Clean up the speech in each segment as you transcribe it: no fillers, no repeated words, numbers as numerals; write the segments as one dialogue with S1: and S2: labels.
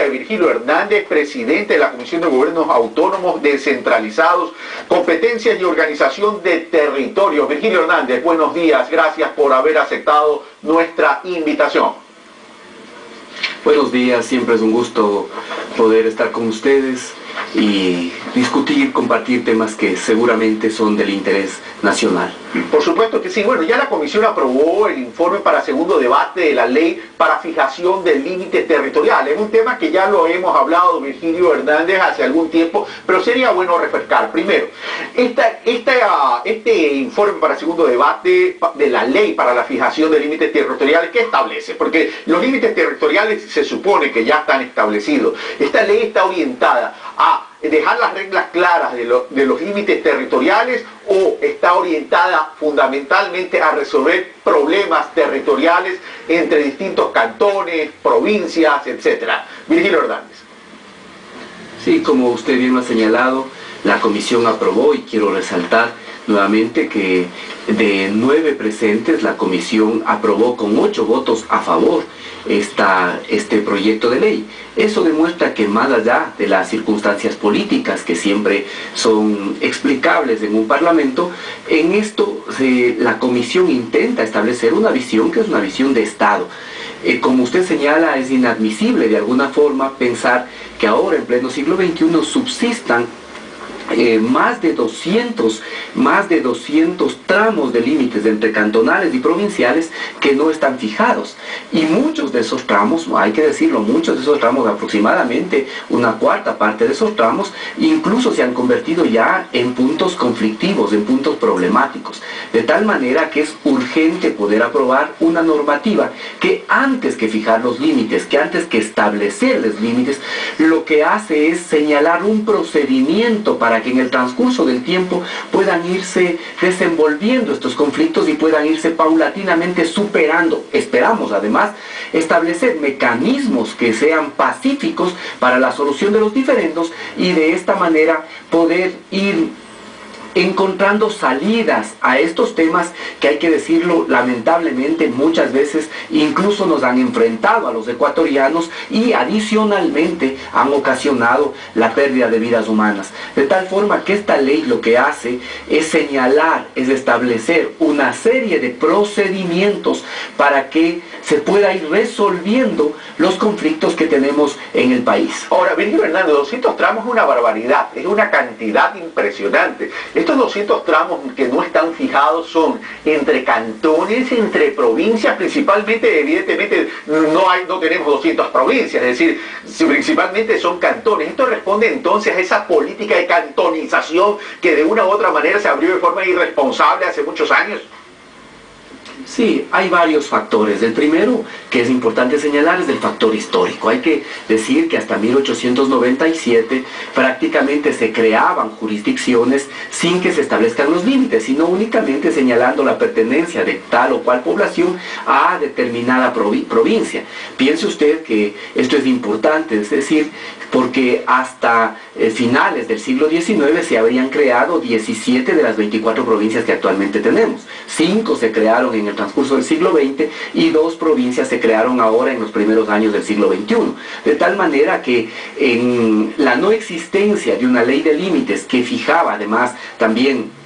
S1: de Virgilio Hernández, presidente de la Comisión de Gobiernos Autónomos Descentralizados, Competencias y Organización de Territorios. Virgilio Hernández, buenos días, gracias por haber aceptado nuestra invitación.
S2: Buenos días, siempre es un gusto poder estar con ustedes y discutir, compartir temas que seguramente son del interés nacional.
S1: Por supuesto que sí. Bueno, ya la Comisión aprobó el informe para segundo debate de la ley para fijación del límite territorial. Es un tema que ya lo hemos hablado, Virgilio Hernández, hace algún tiempo, pero sería bueno refrescar. Primero, este informe para segundo debate de la ley para la fijación del límite territorial, ¿qué establece? Porque los límites territoriales se supone que ya están establecidos. Esta ley está orientada a dejar las reglas claras de los límites territoriales, o está orientada fundamentalmente a resolver problemas territoriales entre distintos cantones, provincias, etcétera. Virgilio Hernández.
S2: Sí, como usted bien lo ha señalado, la Comisión aprobó, y quiero resaltar nuevamente que de 9 presentes, la Comisión aprobó con 8 votos a favor este proyecto de ley. Eso demuestra que más allá de las circunstancias políticas que siempre son explicables en un parlamento, en esto la Comisión intenta establecer una visión que es una visión de Estado. Como usted señala, es inadmisible de alguna forma pensar que ahora en pleno siglo XXI subsistan más de 200 tramos de límites entre cantonales y provinciales que no están fijados, y muchos de esos tramos, hay que decirlo, muchos de esos tramos, aproximadamente una cuarta parte de esos tramos, incluso se han convertido ya en puntos conflictivos, en puntos problemáticos, de tal manera que es urgente poder aprobar una normativa que antes que fijar los límites, que antes que establecer los límites, lo que hace es señalar un procedimiento para que en el transcurso del tiempo puedan irse desenvolviendo estos conflictos y puedan irse paulatinamente superando. Esperamos además establecer mecanismos que sean pacíficos para la solución de los diferendos, y de esta manera poder ir encontrando salidas a estos temas que, hay que decirlo, lamentablemente muchas veces incluso nos han enfrentado a los ecuatorianos y adicionalmente han ocasionado la pérdida de vidas humanas. De tal forma que esta ley lo que hace es señalar, es establecer una serie de procedimientos para que se pueda ir resolviendo los conflictos que tenemos en el país.
S1: Ahora, Virgilio Hernández, 200 tramos es una barbaridad, es una cantidad impresionante. Estos 200 tramos que no están fijados son entre cantones, entre provincias, principalmente, evidentemente, no tenemos 200 provincias, es decir, principalmente son cantones. Esto responde entonces a esa política de cantonización que de una u otra manera se abrió de forma irresponsable hace muchos años.
S2: Sí, hay varios factores. El primero que es importante señalar es el factor histórico. Hay que decir que hasta 1897 prácticamente se creaban jurisdicciones sin que se establezcan los límites, sino únicamente señalando la pertenencia de tal o cual población a determinada provincia. Piense usted que esto es importante, es decir, porque hasta finales del siglo XIX se habrían creado 17 de las 24 provincias que actualmente tenemos. 5 se crearon en el transcurso del siglo XX y 2 provincias se crearon ahora en los primeros años del siglo XXI. De tal manera que en la no existencia de una ley de límites que fijaba además también,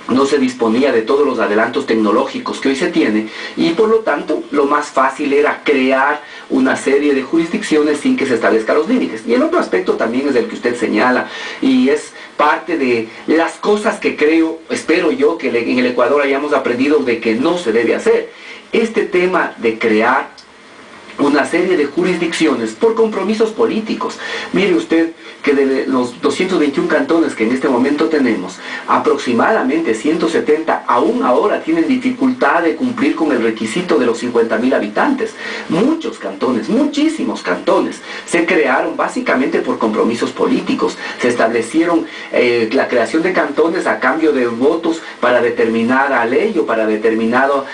S2: no se disponía de todos los adelantos tecnológicos que hoy se tiene, y por lo tanto lo más fácil era crear una serie de jurisdicciones sin que se establezcan los límites. Y el otro aspecto también es el que usted señala, y es parte de las cosas que espero yo que en el Ecuador hayamos aprendido de que no se debe hacer. Este tema de crear una serie de jurisdicciones por compromisos políticos. Mire usted que de los 221 cantones que en este momento tenemos, aproximadamente 170 aún ahora tienen dificultad de cumplir con el requisito de los 50.000 habitantes. Muchos cantones, muchísimos cantones, se crearon básicamente por compromisos políticos. Se establecieron la creación de cantones a cambio de votos para determinada ley o para determinado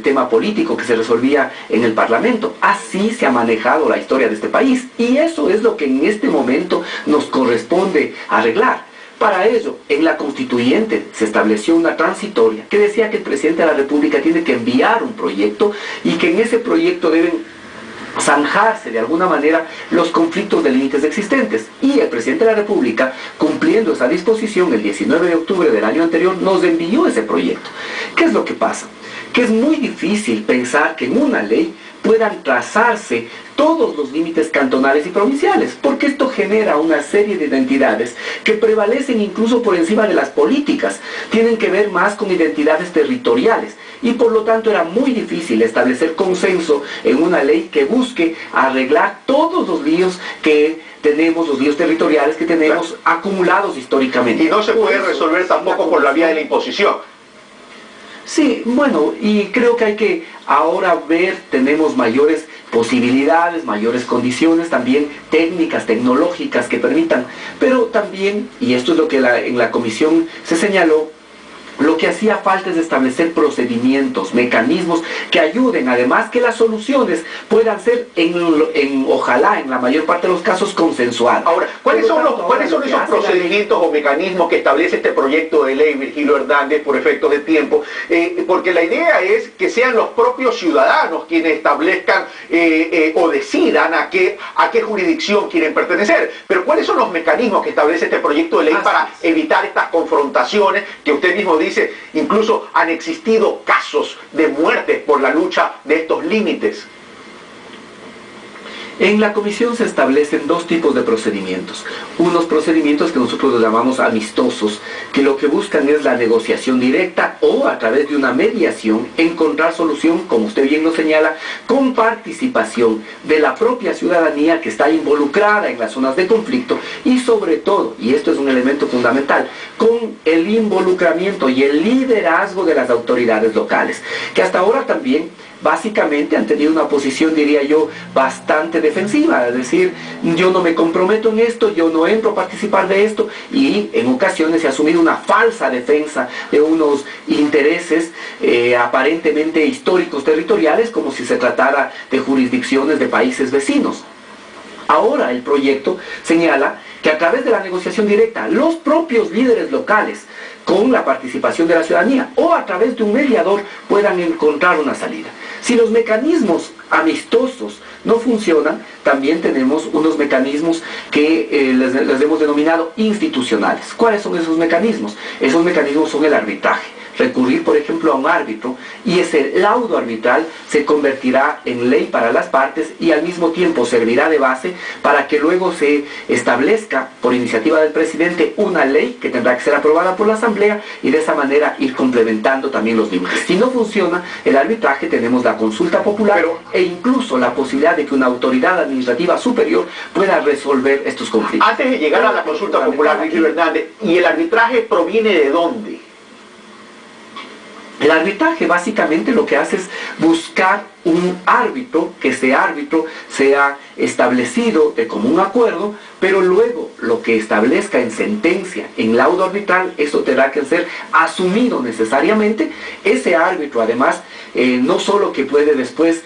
S2: tema político que se resolvía en el Parlamento. Así se ha manejado la historia de este país, y eso es lo que en este momento nos corresponde arreglar. Para ello, en la Constituyente se estableció una transitoria que decía que el presidente de la República tiene que enviar un proyecto y que en ese proyecto deben zanjarse de alguna manera los conflictos de límites existentes. Y el presidente de la República, cumpliendo esa disposición el 19 de octubre del año anterior, nos envió ese proyecto. ¿Qué es lo que pasa? Que es muy difícil pensar que en una ley puedan trazarse todos los límites cantonales y provinciales, porque esto genera una serie de identidades que prevalecen incluso por encima de las políticas, tienen que ver más con identidades territoriales, y por lo tanto era muy difícil establecer consenso en una ley que busque arreglar todos los líos que tenemos, los líos territoriales que tenemos acumulados históricamente.
S1: Y no se puede resolver tampoco por la vía de la imposición.
S2: Sí, bueno, y creo que hay que ahora ver, tenemos mayores posibilidades, mayores condiciones, también técnicas, tecnológicas que permitan, pero también, y esto es lo que en la comisión se señaló, lo que hacía falta es establecer procedimientos, mecanismos que ayuden, además que las soluciones puedan ser, ojalá en la mayor parte de los casos, consensuadas.
S1: Ahora, ¿cuáles son esos procedimientos o mecanismos que establece este proyecto de ley, Virgilio Hernández, por efectos de tiempo? Porque la idea es que sean los propios ciudadanos quienes establezcan o decidan a qué jurisdicción quieren pertenecer. Pero ¿cuáles son los mecanismos que establece este proyecto de ley para evitar estas confrontaciones que usted mismo dice, incluso han existido casos de muertes por la lucha de estos límites?
S2: En la comisión se establecen dos tipos de procedimientos. Unos procedimientos que nosotros los llamamos amistosos, que lo que buscan es la negociación directa o a través de una mediación encontrar solución, como usted bien lo señala, con participación de la propia ciudadanía que está involucrada en las zonas de conflicto y sobre todo, y esto es un elemento fundamental, con el involucramiento y el liderazgo de las autoridades locales, que hasta ahora también básicamente han tenido una posición, diría yo, bastante defensiva, es decir, yo no me comprometo en esto, yo no entro a participar de esto, y en ocasiones se ha asumido una falsa defensa de unos intereses aparentemente históricos territoriales, como si se tratara de jurisdicciones de países vecinos. Ahora el proyecto señala que a través de la negociación directa, los propios líderes locales, con la participación de la ciudadanía o a través de un mediador, puedan encontrar una salida. Si los mecanismos amistosos no funcionan, también tenemos unos mecanismos que les hemos denominado institucionales. ¿Cuáles son esos mecanismos? Esos mecanismos son el arbitraje. Recurrir, por ejemplo, a un árbitro, y ese laudo arbitral se convertirá en ley para las partes y al mismo tiempo servirá de base para que luego se establezca, por iniciativa del presidente, una ley que tendrá que ser aprobada por la Asamblea y de esa manera ir complementando también los límites. Si no funciona el arbitraje, tenemos la consulta popular e incluso la posibilidad de que una autoridad administrativa superior pueda resolver estos conflictos.
S1: Antes de llegar a la consulta popular, Virgilio Hernández, ¿y el arbitraje proviene de dónde?
S2: El arbitraje básicamente lo que hace es buscar un árbitro, que ese árbitro sea establecido de común acuerdo, pero luego lo que establezca en sentencia, en laudo arbitral, eso tendrá que ser asumido necesariamente. Ese árbitro además no solo que puede después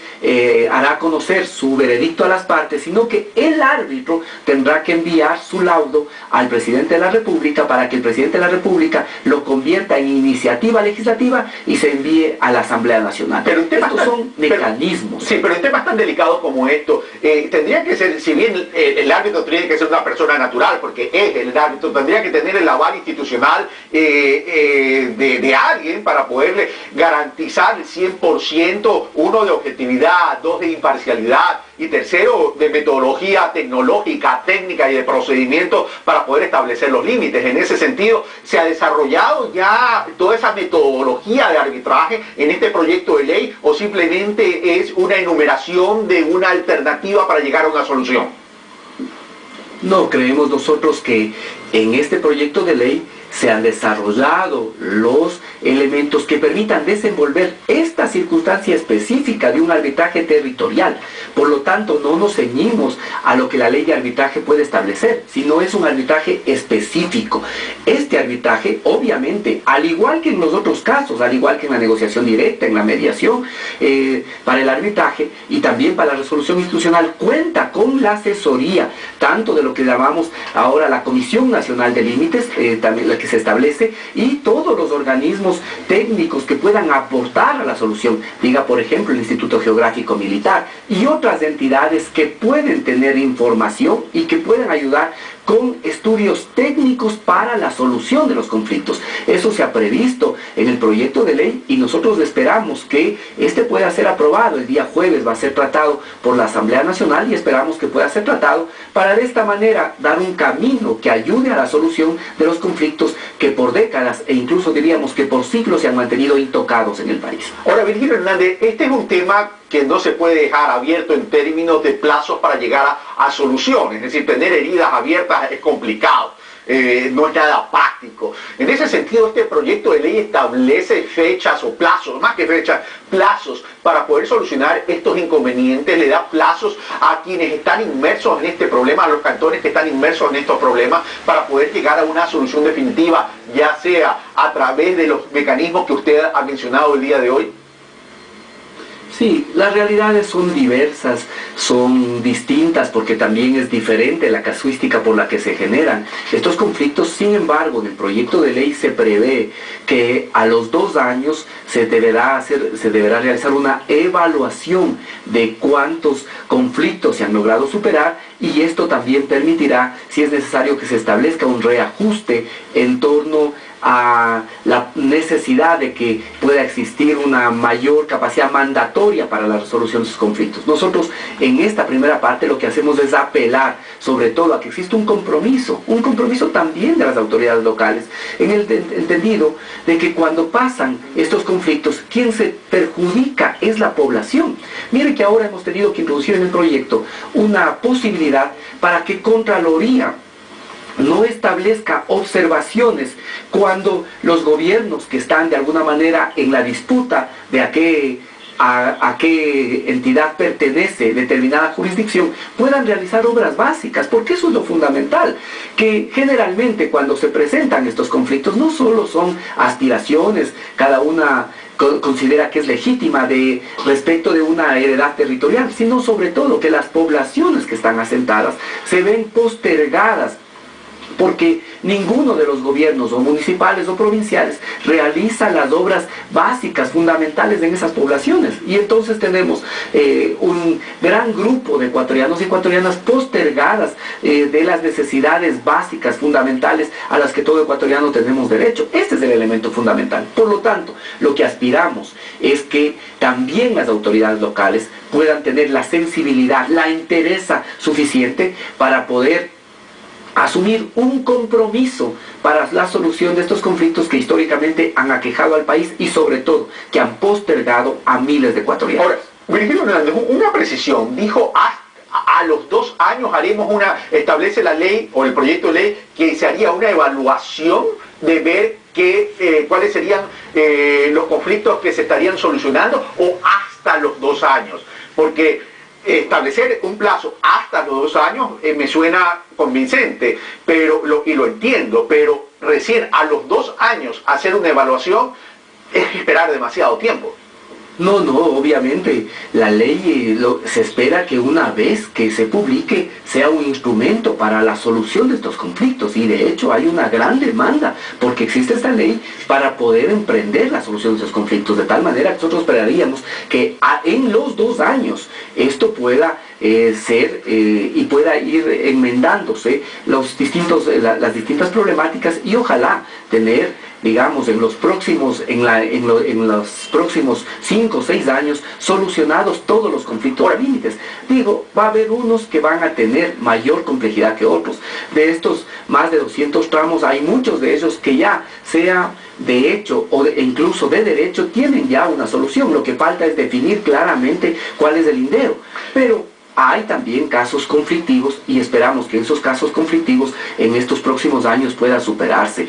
S2: hará conocer su veredicto a las partes, sino que el árbitro tendrá que enviar su laudo al presidente de la República para que el presidente de la República lo convierta en iniciativa legislativa y se envíe a la Asamblea Nacional.
S1: Pero estos
S2: son mecanismos.
S1: Sí, pero en temas tan delicados como esto, tendría que ser, si bien el árbitro tiene que ser una persona natural, porque es el árbitro, tendría que tener el aval institucional de alguien para poderle garantizar el 100%, uno, de objetividad, dos, de imparcialidad, y tercero, de metodología tecnológica, técnica y de procedimiento para poder establecer los límites. En ese sentido, ¿se ha desarrollado ya toda esa metodología de arbitraje en este proyecto de ley o simplemente es una enumeración de una alternativa para llegar a una solución?
S2: No, creemos nosotros que en este proyecto de ley se han desarrollado los elementos que permitan desenvolver esta circunstancia específica de un arbitraje territorial. Por lo tanto, no nos ceñimos a lo que la ley de arbitraje puede establecer, sino es un arbitraje específico. Este arbitraje, obviamente, al igual que en los otros casos, al igual que en la negociación directa, en la mediación, para el arbitraje y también para la resolución institucional, cuenta con la asesoría, tanto de lo que llamamos ahora la Comisión Nacional de Límites, también que se establece y todos los organismos técnicos que puedan aportar a la solución, diga por ejemplo el Instituto Geográfico Militar y otras entidades que pueden tener información y que pueden ayudar con estudios técnicos para la solución de los conflictos. Eso se ha previsto en el proyecto de ley y nosotros esperamos que este pueda ser aprobado. El día jueves va a ser tratado por la Asamblea Nacional y esperamos que pueda ser tratado para de esta manera dar un camino que ayude a la solución de los conflictos que por décadas e incluso diríamos que por siglos se han mantenido intocados en el país.
S1: Ahora, Virgilio Hernández, este es un tema que no se puede dejar abierto en términos de plazos para llegar a soluciones, es decir, tener heridas abiertas es complicado. No es nada práctico. En ese sentido, este proyecto de ley establece fechas o plazos, más que fechas, plazos para poder solucionar estos inconvenientes, le da plazos a quienes están inmersos en este problema, a los cantones que están inmersos en estos problemas, para poder llegar a una solución definitiva, ya sea a través de los mecanismos que usted ha mencionado el día de hoy.
S2: Sí, las realidades son diversas, son distintas porque también es diferente la casuística por la que se generan estos conflictos. Sin embargo, en el proyecto de ley se prevé que a los 2 años se deberá realizar una evaluación de cuántos conflictos se han logrado superar y esto también permitirá, si es necesario, que se establezca un reajuste en torno a la necesidad de que pueda existir una mayor capacidad mandatoria para la resolución de sus conflictos. Nosotros en esta primera parte lo que hacemos es apelar sobre todo a que exista un compromiso también de las autoridades locales, en el entendido de que cuando pasan estos conflictos, quien se perjudica es la población. Mire que ahora hemos tenido que introducir en el proyecto una posibilidad para que Contraloría no establezca observaciones cuando los gobiernos que están de alguna manera en la disputa de a qué entidad pertenece determinada jurisdicción puedan realizar obras básicas, porque eso es lo fundamental, que generalmente cuando se presentan estos conflictos no solo son aspiraciones, cada una considera que es legítima respecto de una heredad territorial, sino sobre todo que las poblaciones que están asentadas se ven postergadas porque ninguno de los gobiernos o municipales o provinciales realiza las obras básicas, fundamentales en esas poblaciones. Y entonces tenemos un gran grupo de ecuatorianos y ecuatorianas postergadas de las necesidades básicas, fundamentales, a las que todo ecuatoriano tenemos derecho. Este es el elemento fundamental. Por lo tanto, lo que aspiramos es que también las autoridades locales puedan tener la sensibilidad, la entereza suficiente para poder asumir un compromiso para la solución de estos conflictos que históricamente han aquejado al país y sobre todo que han postergado a miles de ecuatorianos.
S1: Ahora, Virgilio Hernández, una precisión, dijo a los 2 años establece la ley o el proyecto de ley que se haría una evaluación de ver cuáles serían los conflictos que se estarían solucionando o hasta los 2 años, porque establecer un plazo hasta los 2 años me suena convincente, y lo entiendo, pero recién a los 2 años hacer una evaluación es esperar demasiado tiempo.
S2: No, obviamente la ley se espera que una vez que se publique sea un instrumento para la solución de estos conflictos y de hecho hay una gran demanda porque existe esta ley para poder emprender la solución de estos conflictos, de tal manera que nosotros esperaríamos que en los 2 años esto pueda ser y pueda ir enmendándose las distintas problemáticas y ojalá tener, digamos, en los próximos 5 o 6 años solucionados todos los conflictos por límites. Digo, va a haber unos que van a tener mayor complejidad que otros. De estos más de 200 tramos, hay muchos de ellos que ya sea de hecho o incluso de derecho tienen ya una solución. Lo que falta es definir claramente cuál es el lindero. Pero hay también casos conflictivos y esperamos que esos casos conflictivos en estos próximos años puedan superarse.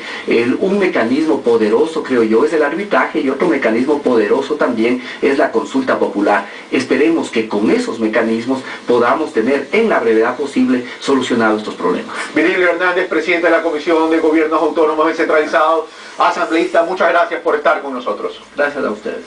S2: Un mecanismo poderoso, creo yo, es el arbitraje y otro mecanismo poderoso también es la consulta popular. Esperemos que con esos mecanismos podamos tener en la brevedad posible solucionados estos problemas.
S1: Virgilio Hernández, presidente de la Comisión de Gobiernos Autónomos Descentralizados, asambleísta, muchas gracias por estar con nosotros.
S2: Gracias a ustedes.